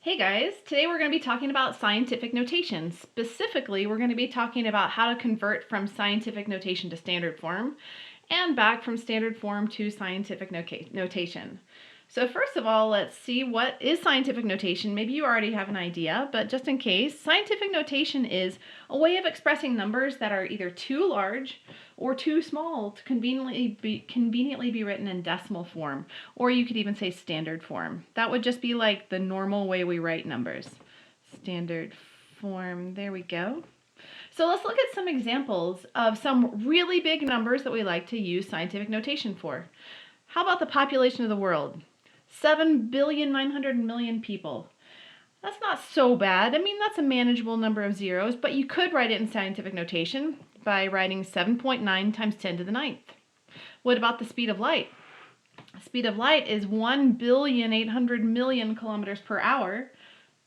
Hey guys, today we're going to be talking about scientific notation. Specifically, we're going to be talking about how to convert from scientific notation to standard form and back from standard form to scientific notation. So first of all, let's see what is scientific notation. Maybe you already have an idea, but just in case, scientific notation is a way of expressing numbers that are either too large or too small to conveniently be written in decimal form, or you could even say standard form. That would just be like the normal way we write numbers. Standard form, there we go. So let's look at some examples of some really big numbers that we like to use scientific notation for. How about the population of the world? 7,900,000,000 people. That's not so bad. I mean, that's a manageable number of zeros, but you could write it in scientific notation by writing 7.9 times 10 to the ninth. What about the speed of light? The speed of light is 1,800,000,000 kilometers per hour,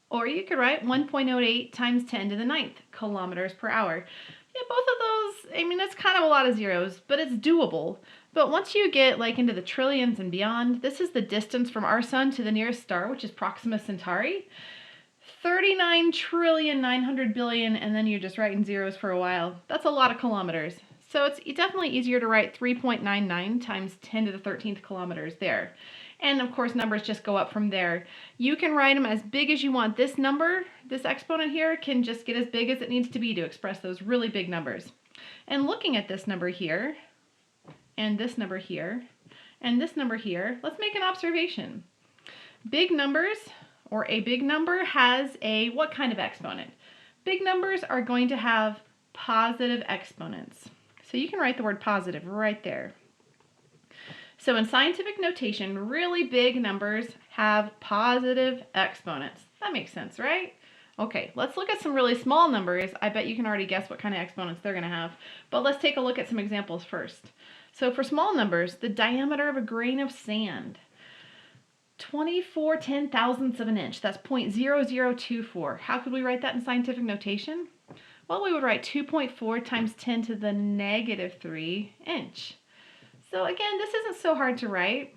or you could write 1.08 times 10 to the ninth kilometers per hour. Yeah, both of those, I mean, it's kind of a lot of zeros, but it's doable. But once you get like into the trillions and beyond, this is the distance from our sun to the nearest star, which is Proxima Centauri. 39,900,000,000,000, and then you're just writing zeros for a while. That's a lot of kilometers. So it's definitely easier to write 3.99 times 10 to the 13th kilometers there. And of course, numbers just go up from there. You can write them as big as you want. This number, this exponent here, can just get as big as it needs to be to express those really big numbers. And looking at this number here, and this number here, and this number here, let's make an observation. Big numbers, or a big number, has a what kind of exponent? Big numbers are going to have positive exponents. So you can write the word positive right there. So in scientific notation, really big numbers have positive exponents. That makes sense, right? Okay, let's look at some really small numbers. I bet you can already guess what kind of exponents they're going to have. But let's take a look at some examples first. So for small numbers, the diameter of a grain of sand, 24/10,000ths of an inch. That's 0.0024. How could we write that in scientific notation? Well, we would write 2.4 times 10 to the negative 3 inch. So again, this isn't so hard to write,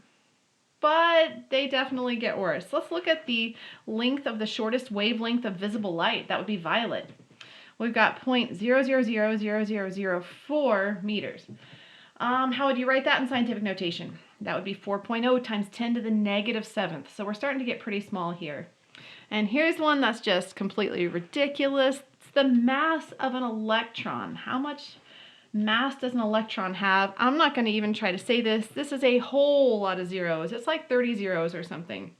but they definitely get worse. Let's look at the length of the shortest wavelength of visible light. That would be violet. We've got 0.000004 meters. How would you write that in scientific notation? That would be 4.0 times 10 to the negative 7th. So we're starting to get pretty small here. And here's one that's just completely ridiculous. It's the mass of an electron. How much mass does an electron have? I'm not going to even try to say this. This is a whole lot of zeros. It's like 30 zeros or something.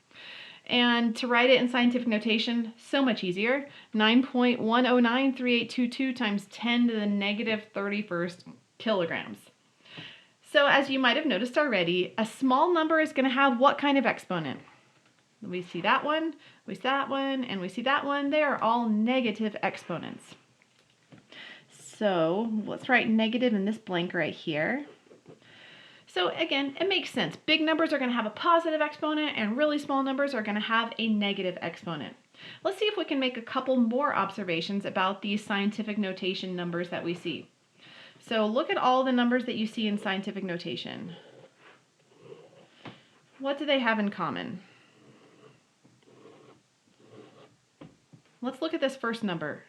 And to write it in scientific notation, so much easier. 9.1093822 times 10 to the negative 31st kilograms. So as you might have noticed already, a small number is going to have what kind of exponent? We see that one, we see that one, and we see that one. They are all negative exponents. So let's write negative in this blank right here. So again, it makes sense. Big numbers are going to have a positive exponent and really small numbers are going to have a negative exponent. Let's see if we can make a couple more observations about these scientific notation numbers that we see. So look at all the numbers that you see in scientific notation. What do they have in common? Let's look at this first number.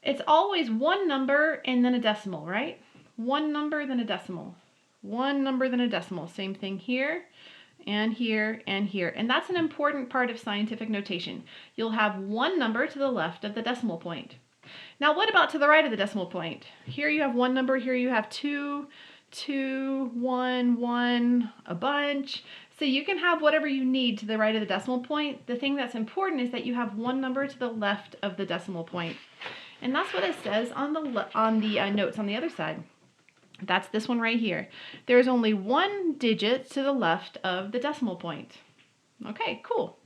It's always one number and then a decimal, right? One number, then a decimal. One number, then a decimal. Same thing here, and here, and here. And that's an important part of scientific notation. You'll have one number to the left of the decimal point. Now, what about to the right of the decimal point? Here you have one number, here you have 2, 2, 1, 1, a bunch. So you can have whatever you need to the right of the decimal point. The thing that's important is that you have one number to the left of the decimal point. And that's what it says on the notes on the other side. That's this one right here. There's only one digit to the left of the decimal point. Okay, cool.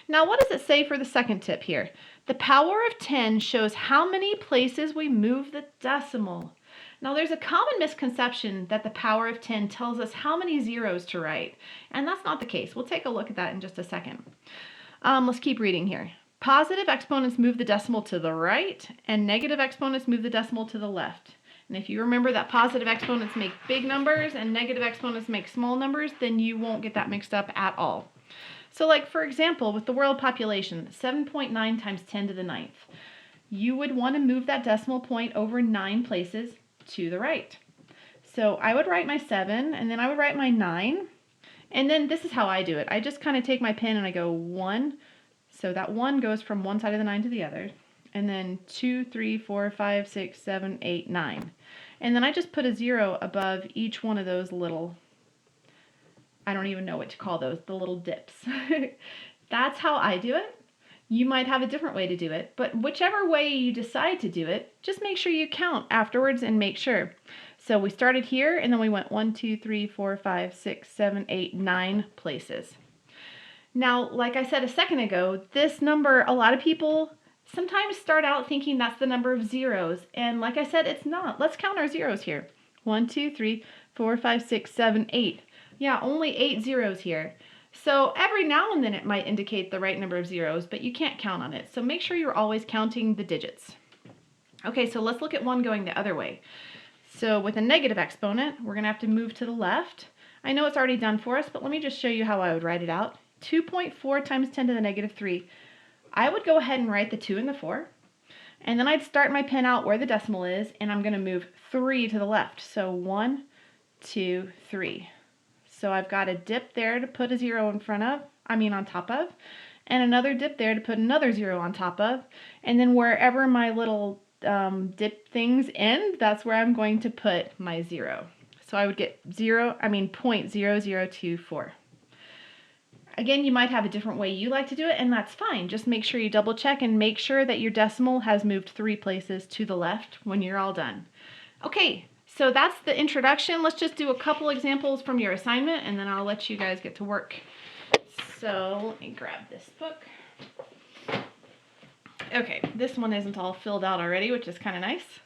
Now what does it say for the second tip here? The power of 10 shows how many places we move the decimal. Now there's a common misconception that the power of 10 tells us how many zeros to write, and that's not the case. We'll take a look at that in just a second. Let's keep reading here. Positive exponents move the decimal to the right, and negative exponents move the decimal to the left. And if you remember that positive exponents make big numbers and negative exponents make small numbers, then you won't get that mixed up at all. So like for example, with the world population, 7.9 times 10 to the ninth, you would want to move that decimal point over 9 places to the right. So I would write my 7, and then I would write my 9, and then this is how I do it. I just kind of take my pen and I go 1, so that 1 goes from one side of the 9 to the other, and then 2, 3, 4, 5, 6, 7, 8, 9. And then I just put a 0 above each one of those little, I don't even know what to call those, the little dips. That's how I do it. You might have a different way to do it, but whichever way you decide to do it, just make sure you count afterwards and make sure. So we started here and then we went 1, 2, 3, 4, 5, 6, 7, 8, 9 places. Now, like I said a second ago, this number, a lot of people sometimes start out thinking that's the number of zeros. And like I said, it's not. Let's count our zeros here. 1, 2, 3, 4, 5, 6, 7, 8. Yeah, only 8 zeros here. So every now and then it might indicate the right number of zeros, but you can't count on it. So make sure you're always counting the digits. Okay, so let's look at one going the other way. So with a negative exponent, we're going to have to move to the left. I know it's already done for us, but let me just show you how I would write it out. 2.4 times 10 to the negative 3. I would go ahead and write the 2 and the 4. And then I'd start my pen out where the decimal is, and I'm going to move 3 to the left. So 1, 2, 3. So I've got a dip there to put a 0 in front of, on top of, and another dip there to put another 0 on top of, and then wherever my little dip things end, that's where I'm going to put my 0. So I would get 0.0024. Again, you might have a different way you like to do it, and that's fine. Just make sure you double check and make sure that your decimal has moved 3 places to the left when you're all done. Okay. So that's the introduction. Let's just do a couple examples from your assignment and then I'll let you guys get to work. So let me grab this book. Okay, this one isn't all filled out already, which is kind of nice.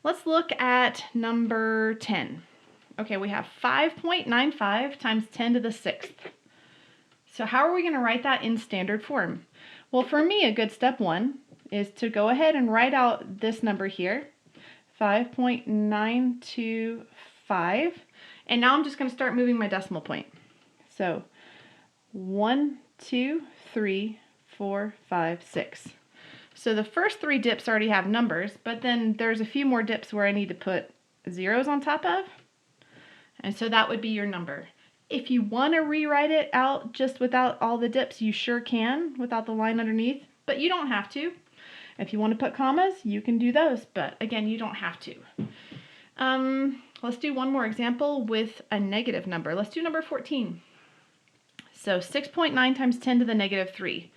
Let's look at number 10. Okay, we have 5.95 times 10 to the 6th. So how are we going to write that in standard form? Well, for me, a good step one is to go ahead and write out this number here. 5.925, and now I'm just going to start moving my decimal point. So 1, 2, 3, 4, 5, 6. So the first 3 dips already have numbers, but then there's a few more dips where I need to put zeros on top of, and so that would be your number. If you want to rewrite it out just without all the dips, you sure can, without the line underneath, but you don't have to. If you want to put commas, you can do those, but again, you don't have to. Let's do one more example with a negative number. Let's do number 14. So 6.9 times 10 to the negative 3.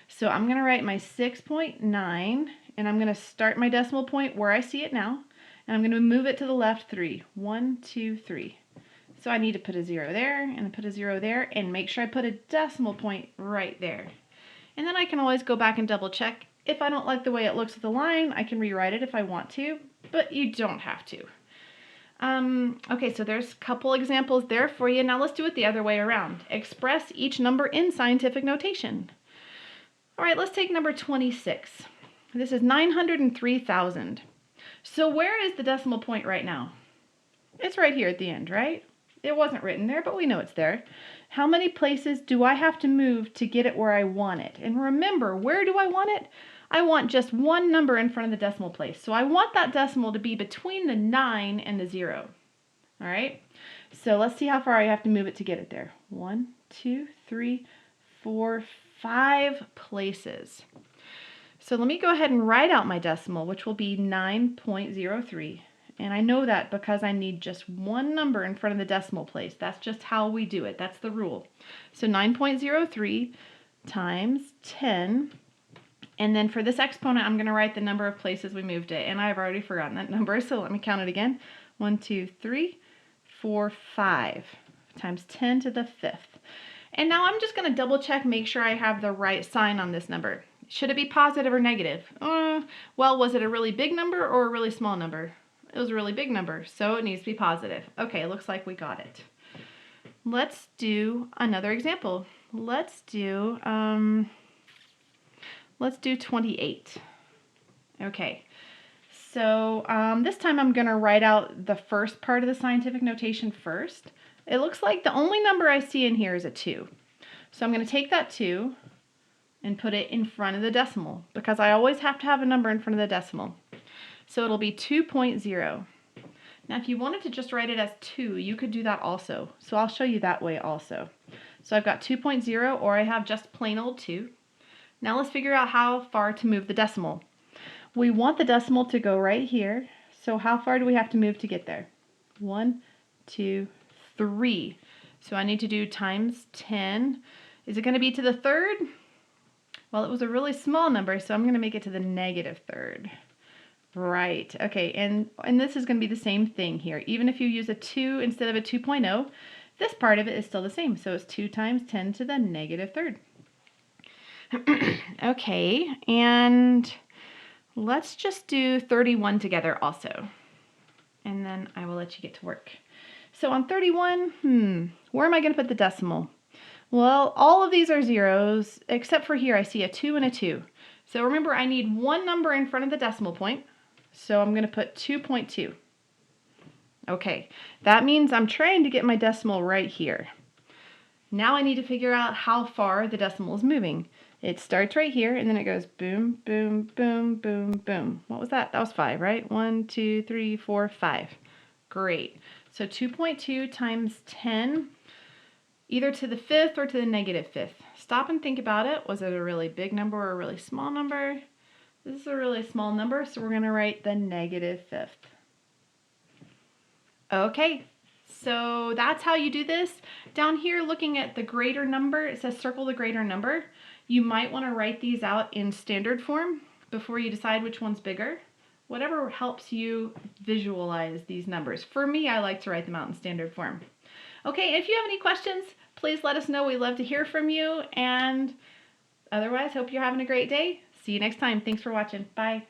So I'm going to write my 6.9, and I'm going to start my decimal point where I see it now, and I'm going to move it to the left 3. 1, 2, 3. So I need to put a 0 there, and put a 0 there, and make sure I put a decimal point right there. And then I can always go back and double check. If I don't like the way it looks with the line, I can rewrite it if I want to, but you don't have to. Okay, so there's a couple examples there for you. Now let's do it the other way around. Express each number in scientific notation. All right, let's take number 26. This is 903,000. So where is the decimal point right now? It's right here at the end, right? It wasn't written there, but we know it's there. How many places do I have to move to get it where I want it? And remember, where do I want it? I want just one number in front of the decimal place. So I want that decimal to be between the 9 and the 0. All right? So let's see how far I have to move it to get it there. 1, 2, 3, 4, 5 places. So let me go ahead and write out my decimal, which will be 9.03. And I know that because I need just one number in front of the decimal place. That's just how we do it. That's the rule. So 9.03 times 10. And then for this exponent, I'm going to write the number of places we moved it. And I've already forgotten that number, so let me count it again. 1, 2, 3, 4, 5 times 10 to the 5th. And now I'm just going to double check, make sure I have the right sign on this number. Should it be positive or negative? Well, was it a really big number or a really small number? It was a really big number, so it needs to be positive. Okay, looks like we got it. Let's do another example. Let's do 28. Okay, so this time I'm going to write out the first part of the scientific notation first. It looks like the only number I see in here is a 2. So I'm going to take that 2 and put it in front of the decimal because I always have to have a number in front of the decimal. So it'll be 2.0. Now if you wanted to just write it as 2, you could do that also. So I'll show you that way also. So I've got 2.0, or I have just plain old 2. Now let's figure out how far to move the decimal. We want the decimal to go right here. So how far do we have to move to get there? 1, 2, 3. So I need to do times 10. Is it going to be to the third? Well, it was a really small number, so I'm going to make it to the negative third. Right, okay, and this is going to be the same thing here. Even if you use a 2 instead of a 2.0, this part of it is still the same. So it's 2 times 10 to the negative third. Okay, and let's just do 31 together also. And then I will let you get to work. So on 31, where am I going to put the decimal? Well, all of these are zeros, except for here I see a 2 and a 2. So remember, I need one number in front of the decimal point. So I'm going to put 2.2. Okay, that means I'm trying to get my decimal right here. Now I need to figure out how far the decimal is moving. It starts right here, and then it goes boom, boom, boom, boom, boom. What was that? That was 5, right? 1, 2, 3, 4, 5. Great. So 2.2 times 10, either to the 5th or to the negative 5th. Stop and think about it. Was it a really big number or a really small number? This is a really small number, so we're going to write the negative 5th. Okay, so that's how you do this. Down here, looking at the greater number, it says circle the greater number. You might want to write these out in standard form before you decide which one's bigger. Whatever helps you visualize these numbers. For me, I like to write them out in standard form. Okay, if you have any questions, please let us know. We love to hear from you. And otherwise, hope you're having a great day. See you next time. Thanks for watching. Bye.